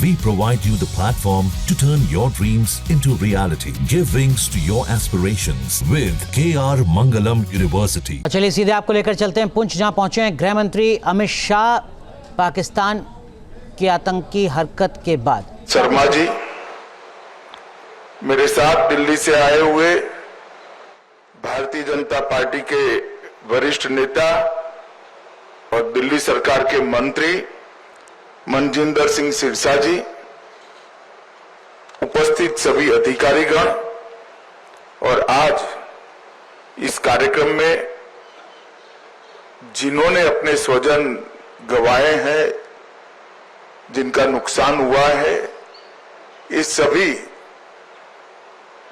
We provide you the platform to turn your dreams into reality. Give wings to your aspirations with KR Mangalam University. चलिए सीधे आपको लेकर चलते हैं पुंछ, जहां पहुंचे हैं गृह मंत्री अमित शाह। पाकिस्तान की आतंकी हरकत के बाद शर्मा जी मेरे साथ दिल्ली से आए हुए भारतीय जनता पार्टी के वरिष्ठ नेता और दिल्ली सरकार के मंत्री मनजिंदर सिंह सिरसा जी, उपस्थित सभी अधिकारीगण और आज इस कार्यक्रम में जिन्होंने अपने स्वजन गंवाए हैं, जिनका नुकसान हुआ है, इस सभी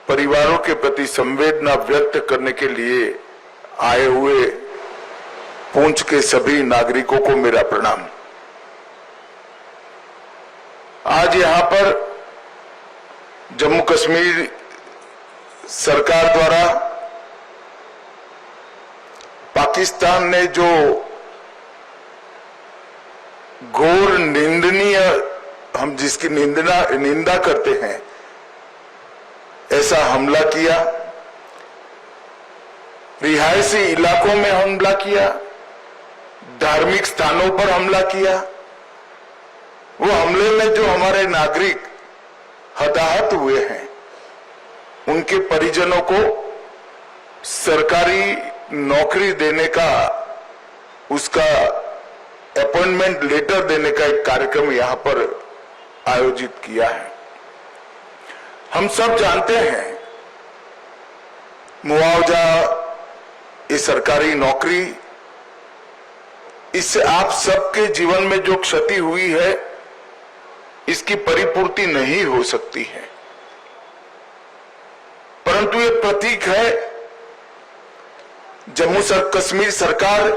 परिवारों के प्रति संवेदना व्यक्त करने के लिए आए हुए पुंछ के सभी नागरिकों को मेरा प्रणाम। आज यहां पर जम्मू कश्मीर सरकार द्वारा पाकिस्तान ने जो घोर निंदनीय, हम जिसकी निंदा करते हैं, ऐसा हमला किया, रिहायशी इलाकों में हमला किया, धार्मिक स्थानों पर हमला किया। वो हमले में जो हमारे नागरिक हताहत हुए हैं, उनके परिजनों को सरकारी नौकरी देने का, उसका अपॉइंटमेंट लेटर देने का एक कार्यक्रम यहां पर आयोजित किया है। हम सब जानते हैं मुआवजा, ये सरकारी नौकरी, इससे आप सबके जीवन में जो क्षति हुई है, इसकी परिपूर्ति नहीं हो सकती है, परंतु ये प्रतीक है जम्मू कश्मीर सरकार,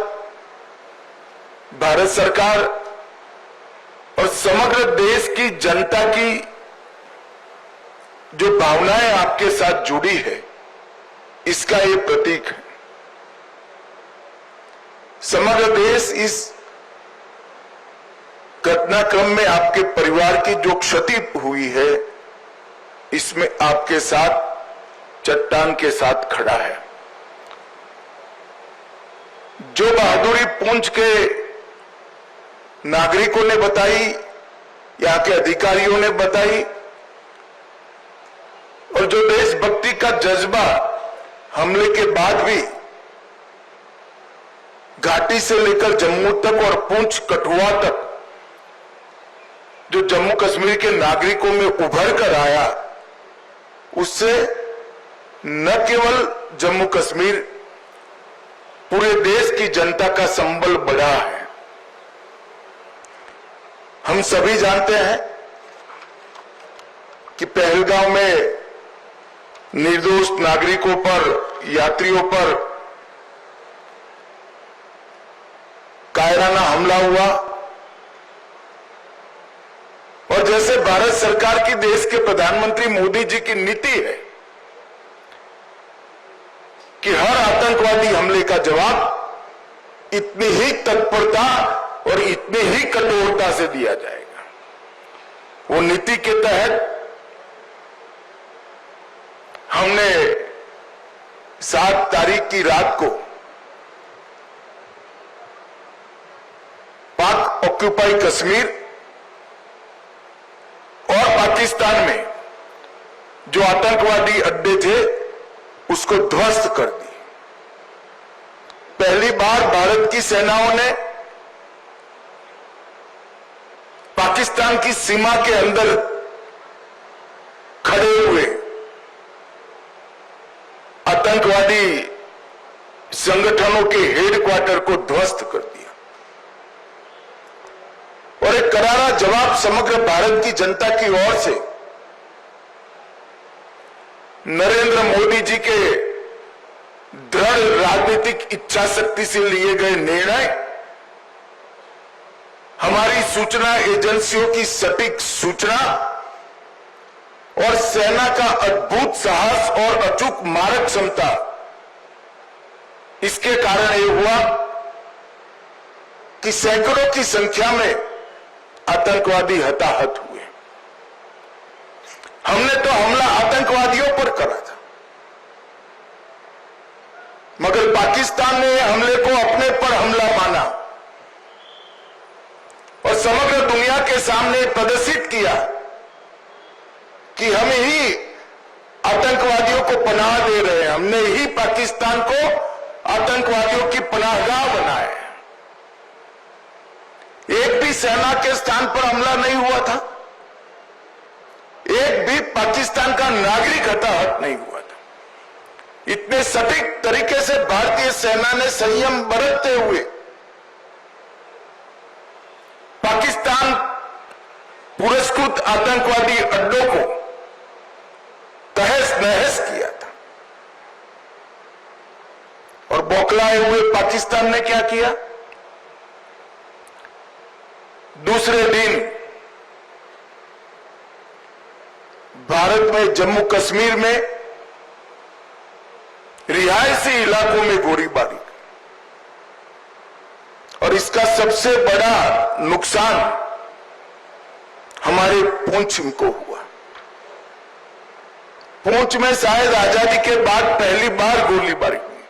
भारत सरकार और समग्र देश की जनता की जो भावनाएं आपके साथ जुड़ी है, इसका ये प्रतीक है। समग्र देश इस घटनाक्रम में आपके परिवार की जो क्षति हुई है, इसमें आपके साथ चट्टान के साथ खड़ा है। जो बहादुरी पुंछ के नागरिकों ने बताई, यहां के अधिकारियों ने बताई, और जो देशभक्ति का जज्बा हमले के बाद भी घाटी से लेकर जम्मू तक और पुंछ कठुआ तक जो जम्मू कश्मीर के नागरिकों में उभर कर आया, उससे न केवल जम्मू कश्मीर, पूरे देश की जनता का संबल बढ़ा है। हम सभी जानते हैं कि पहलगांव में निर्दोष नागरिकों पर, यात्रियों पर कायराना हमला हुआ, और जैसे भारत सरकार की, देश के प्रधानमंत्री मोदी जी की नीति है कि हर आतंकवादी हमले का जवाब इतनी ही तत्परता और इतनी ही कठोरता से दिया जाएगा। वो नीति के तहत हमने 7 तारीख की रात को पाक ऑक्यूपाई कश्मीर और पाकिस्तान में जो आतंकवादी अड्डे थे, उसको ध्वस्त कर दी। पहली बार भारत की सेनाओं ने पाकिस्तान की सीमा के अंदर खड़े हुए आतंकवादी संगठनों के हेडक्वार्टर को ध्वस्त कर दिया, और एक करारा जवाब समग्र भारत की जनता की ओर से नरेंद्र मोदी जी के दृढ़ राजनीतिक इच्छा शक्ति से लिए गए निर्णय, हमारी सूचना एजेंसियों की सटीक सूचना और सेना का अद्भुत साहस और अचूक मारक क्षमता, इसके कारण ये हुआ कि सैकड़ों की संख्या में आतंकवादी हताहत हुए। हमने तो हमला आतंकवादियों पर करा था, मगर पाकिस्तान ने हमले को अपने पर हमला माना और समग्र दुनिया के सामने प्रदर्शित किया कि हम ही आतंकवादियों को पनाह दे रहे हैं, हमने ही पाकिस्तान को आतंकवादियों की पनाहगाह बनाया है। एक भी सेना के स्थान पर हमला नहीं हुआ था, एक भी पाकिस्तान का नागरिक हताहत नहीं हुआ था। इतने सटीक तरीके से भारतीय सेना ने संयम बरतते हुए पाकिस्तान पुरस्कृत आतंकवादी अड्डों को तहस नहस किया था। और बौखलाए हुए पाकिस्तान ने क्या किया? दूसरे दिन भारत में जम्मू कश्मीर में रिहायशी इलाकों में गोलीबारी, और इसका सबसे बड़ा नुकसान हमारे पुंछ को हुआ। पुंछ में शायद आजादी के बाद पहली बार गोलीबारी हुई,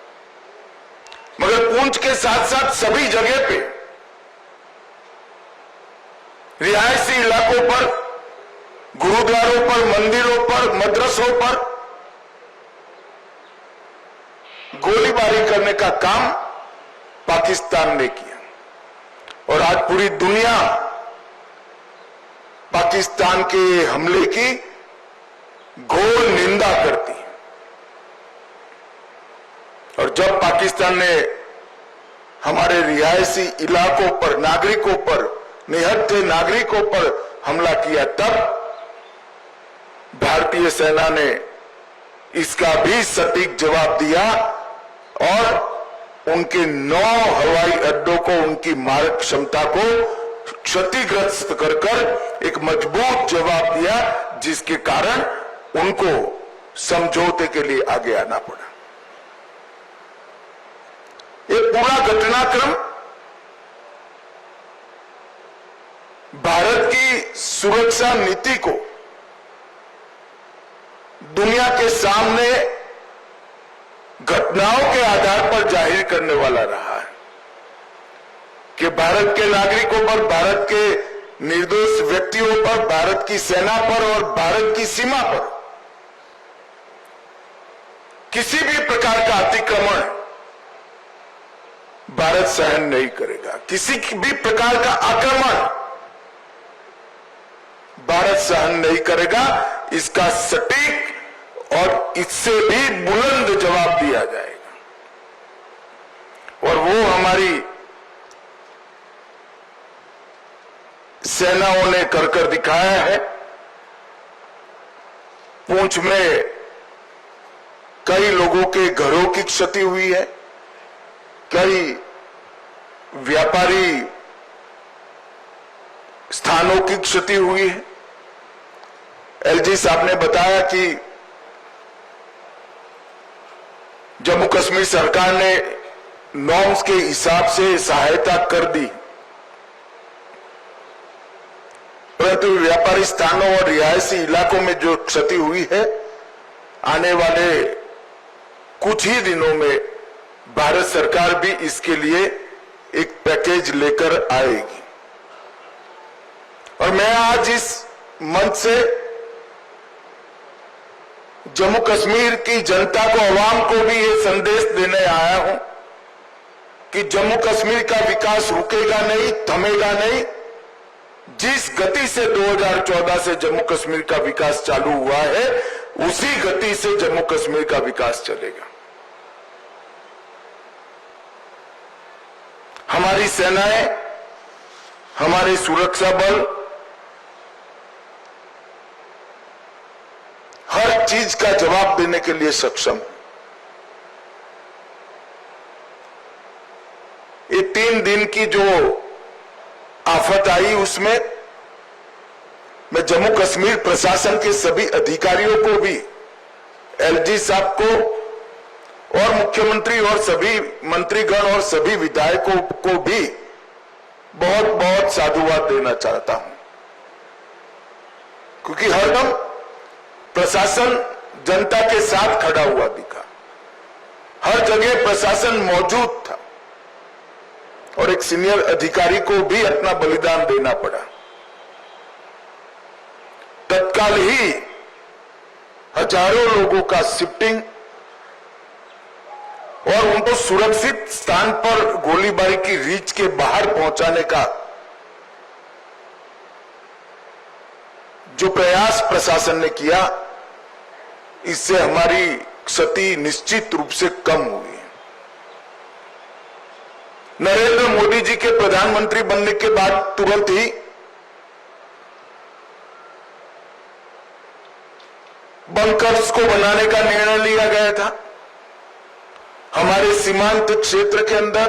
मगर पुंछ के साथ साथ सभी जगह पे रिहायशी इलाकों पर, गुरुद्वारों पर, मंदिरों पर, मदरसों पर गोलीबारी करने का काम पाकिस्तान ने किया। और आज पूरी दुनिया पाकिस्तान के हमले की घोर निंदा करती है। और जब पाकिस्तान ने हमारे रिहायशी इलाकों पर, नागरिकों पर, निहत्थे नागरिकों पर हमला किया, तब भारतीय सेना ने इसका भी सटीक जवाब दिया और उनके 9 हवाई अड्डों को, उनकी मारक क्षमता को क्षतिग्रस्त कर एक मजबूत जवाब दिया, जिसके कारण उनको समझौते के लिए आगे आना पड़ा। ये पूरा घटनाक्रम भारत की सुरक्षा नीति को दुनिया के सामने घटनाओं के आधार पर जाहिर करने वाला रहा है कि भारत के नागरिकों पर, भारत के निर्दोष व्यक्तियों पर, भारत की सेना पर और भारत की सीमा पर किसी भी प्रकार का अतिक्रमण भारत सहन नहीं करेगा। किसी भी प्रकार का आक्रमण भारत सहन नहीं करेगा। इसका सटीक और इससे भी बुलंद जवाब दिया जाएगा। और वो हमारी सेनाओं ने कर दिखाया है। पुंछ में कई लोगों के घरों की क्षति हुई है, कई व्यापारी स्थानों की क्षति हुई है। एलजी साहब ने बताया कि जम्मू कश्मीर सरकार ने नॉर्म्स के हिसाब से सहायता कर दी, परंतु व्यापारी स्थानों और रिहायशी इलाकों में जो क्षति हुई है, आने वाले कुछ ही दिनों में भारत सरकार भी इसके लिए एक पैकेज लेकर आएगी। और मैं आज इस मंच से जम्मू कश्मीर की जनता को, आवाम को भी ये संदेश देने आया हूं कि जम्मू कश्मीर का विकास रुकेगा नहीं, थमेगा नहीं। जिस गति से 2014 से जम्मू कश्मीर का विकास चालू हुआ है, उसी गति से जम्मू कश्मीर का विकास चलेगा। हमारी सेनाएं, हमारे सुरक्षा बल हर चीज का जवाब देने के लिए सक्षम। ये 3 दिन की जो आफत आई, उसमें मैं जम्मू कश्मीर प्रशासन के सभी अधिकारियों को भी, एलजी साहब को और मुख्यमंत्री और सभी मंत्रीगण और सभी विधायकों को भी बहुत बहुत साधुवाद देना चाहता हूं, क्योंकि हरदम प्रशासन जनता के साथ खड़ा हुआ दिखा। हर जगह प्रशासन मौजूद था और एक सीनियर अधिकारी को भी अपना बलिदान देना पड़ा। तत्काल ही हजारों लोगों का शिफ्टिंग और उनको सुरक्षित स्थान पर गोलीबारी की रीच के बाहर पहुंचाने का जो प्रयास प्रशासन ने किया, इससे हमारी क्षति निश्चित रूप से कम हुई है। नरेंद्र मोदी जी के प्रधानमंत्री बनने के बाद तुरंत ही बंकर्स को बनाने का निर्णय लिया गया था। हमारे सीमांत क्षेत्र के अंदर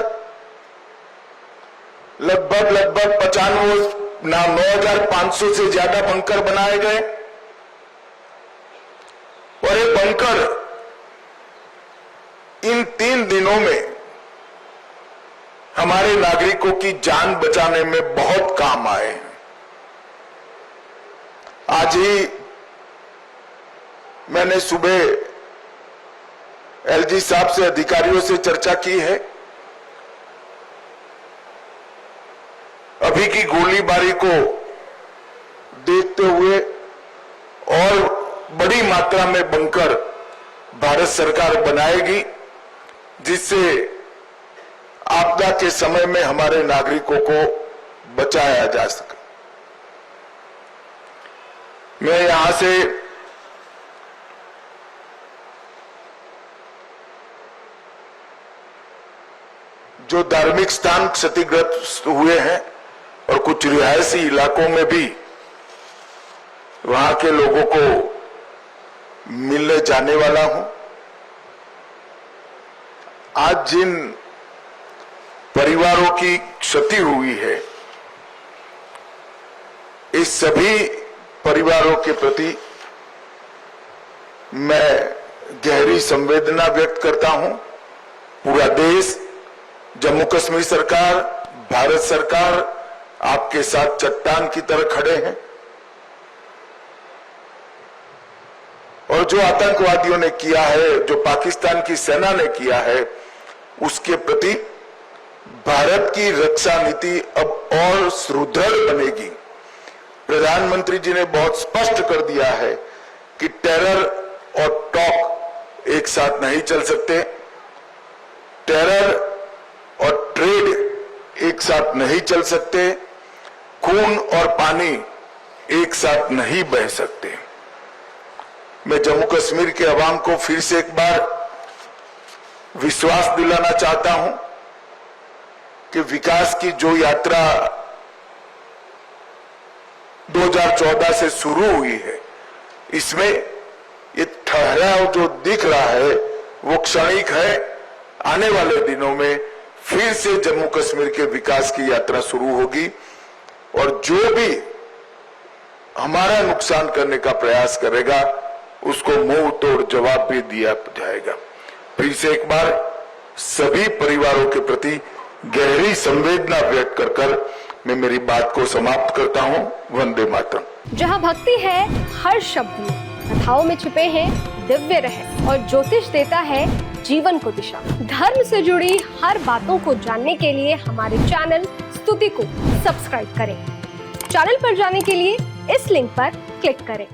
लगभग 9,500 से ज्यादा बंकर बनाए गए और ये बंकर इन 3 दिनों में हमारे नागरिकों की जान बचाने में बहुत काम आए हैं। आज ही मैंने सुबह एलजी साहब से, अधिकारियों से चर्चा की है। अभी की गोलीबारी को देखते हुए और बड़ी मात्रा में बंकर भारत सरकार बनाएगी, जिससे आपदा के समय में हमारे नागरिकों को बचाया जा सके। मैं यहां से जो धार्मिक स्थान क्षतिग्रस्त हुए हैं और कुछ रिहायशी इलाकों में भी वहां के लोगों को मिलने जाने वाला हूं। आज जिन परिवारों की क्षति हुई है, इस सभी परिवारों के प्रति मैं गहरी संवेदना व्यक्त करता हूं। पूरा देश, जम्मू कश्मीर सरकार, भारत सरकार आपके साथ चट्टान की तरह खड़े हैं और जो आतंकवादियों ने किया है, जो पाकिस्तान की सेना ने किया है, उसके प्रति भारत की रक्षा नीति अब और सुदृढ़ बनेगी। प्रधानमंत्री जी ने बहुत स्पष्ट कर दिया है कि टेरर और टॉक एक साथ नहीं चल सकते, टेरर और ट्रेड एक साथ नहीं चल सकते, खून और पानी एक साथ नहीं बह सकते। मैं जम्मू कश्मीर के अवाम को फिर से एक बार विश्वास दिलाना चाहता हूं कि विकास की जो यात्रा 2014 से शुरू हुई है, इसमें ये ठहराव जो दिख रहा है वो क्षणिक है। आने वाले दिनों में फिर से जम्मू कश्मीर के विकास की यात्रा शुरू होगी और जो भी हमारा नुकसान करने का प्रयास करेगा उसको मुंह तोड़ जवाब भी दिया जाएगा। फिर से एक बार सभी परिवारों के प्रति गहरी संवेदना व्यक्त कर मैं मेरी बात को समाप्त करता हूं। वंदे मातरम। जहां भक्ति है हर शब्द में, कथाओं में छुपे हैं दिव्य रहस्य और ज्योतिष देता है जीवन को दिशा। धर्म से जुड़ी हर बातों को जानने के लिए हमारे चैनल स्तुति को सब्सक्राइब करें। चैनल पर जाने के लिए इस लिंक पर क्लिक करें।